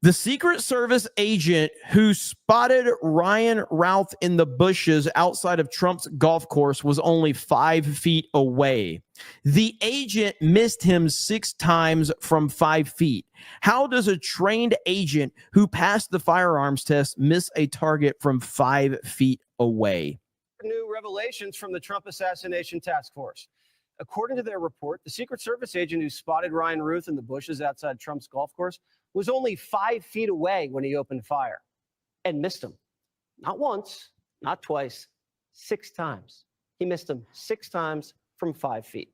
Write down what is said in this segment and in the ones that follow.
The Secret Service agent who spotted Ryan Routh in the bushes outside of Trump's golf course was only 5 feet away. The agent missed him 6 times from 5 feet. How does a trained agent who passed the firearms test miss a target from 5 feet away? New revelations from the Trump Assassination Task Force. According to their report, the Secret Service agent who spotted Ryan Routh in the bushes outside Trump's golf course was only 5 feet away when he opened fire and missed him. Not once, not twice, 6 times. He missed him 6 times from 5 feet.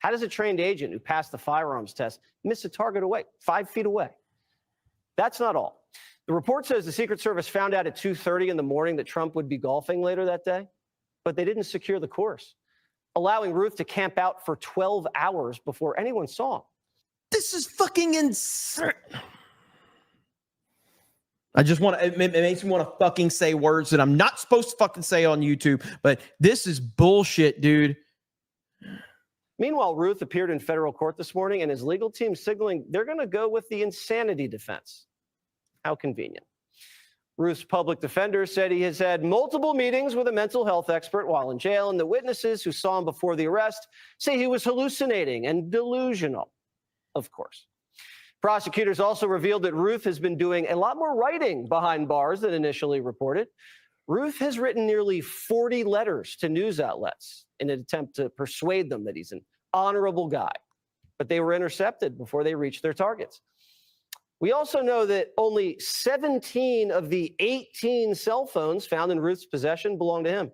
How does a trained agent who passed the firearms test miss a target away, 5 feet away? That's not all. The report says the Secret Service found out at 2:30 in the morning that Trump would be golfing later that day, but they didn't secure the course, allowing Routh to camp out for 12 hours before anyone saw him. This is fucking insane. It makes me want to fucking say words that I'm not supposed to fucking say on YouTube, but this is bullshit, dude. Meanwhile, Routh appeared in federal court this morning and his legal team signaling they're going to go with the insanity defense. How convenient. Routh's public defender said he has had multiple meetings with a mental health expert while in jail, and the witnesses who saw him before the arrest say he was hallucinating and delusional. Of course. Prosecutors also revealed that Routh has been doing a lot more writing behind bars than initially reported. Routh has written nearly 40 letters to news outlets in an attempt to persuade them that he's an honorable guy, but they were intercepted before they reached their targets. We also know that only 17 of the 18 cell phones found in Routh's possession belong to him.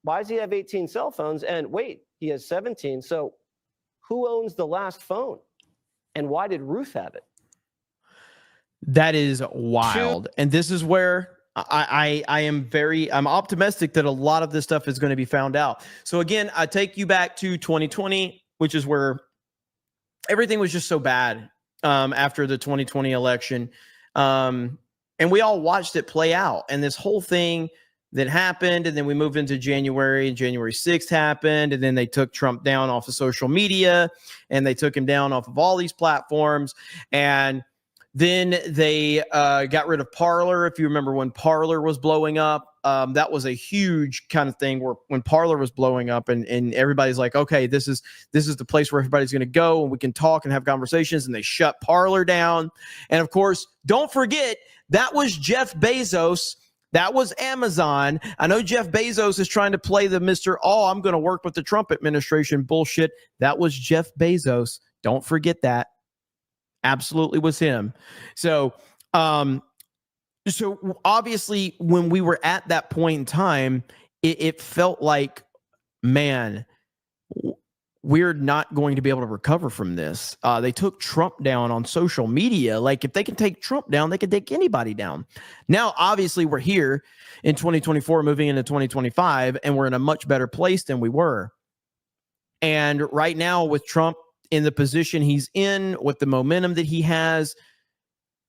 Why does he have 18 cell phones? And wait, he has 17, so who owns the last phone? And why did Routh have it? That is wild. And this is where I'm optimistic that a lot of this stuff is going to be found out. So again, I take you back to 2020, which is where everything was just so bad after the 2020 election. And we all watched it play out. And this whole thing that happened, and then we moved into January, and January 6th happened, and then they took Trump down off of social media, and they took him down off of all these platforms, and then they got rid of Parler. If you remember when Parler was blowing up, that was a huge kind of thing where when Parler was blowing up, and everybody's like, okay, this is the place where everybody's going to go, and we can talk and have conversations, and they shut Parler down. And of course, don't forget, that was Jeff Bezos. That was Amazon. I know Jeff Bezos is trying to play the I'm going to work with the Trump administration bullshit. That was Jeff Bezos. Don't forget that. Absolutely was him. So obviously when we were at that point in time, it felt like, man, we're not going to be able to recover from this. They took Trump down on social media. Like, if they can take Trump down, they can take anybody down. Now, obviously, we're here in 2024, moving into 2025, and we're in a much better place than we were. And right now, with Trump in the position he's in, with the momentum that he has,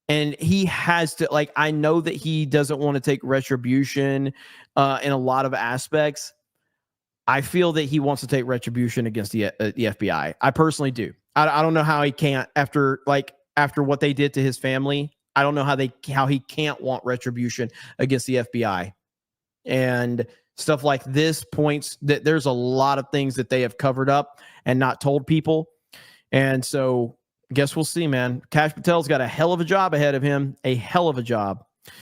and he has to, like, I know that he doesn't want to take retribution in a lot of aspects. I feel that he wants to take retribution against the FBI. I personally do. I don't know how he can't after what they did to his family. I don't know how he can't want retribution against the FBI. And stuff like this points that there's a lot of things that they have covered up and not told people. And so I guess we'll see, man. Kash Patel's got a hell of a job ahead of him. A hell of a job.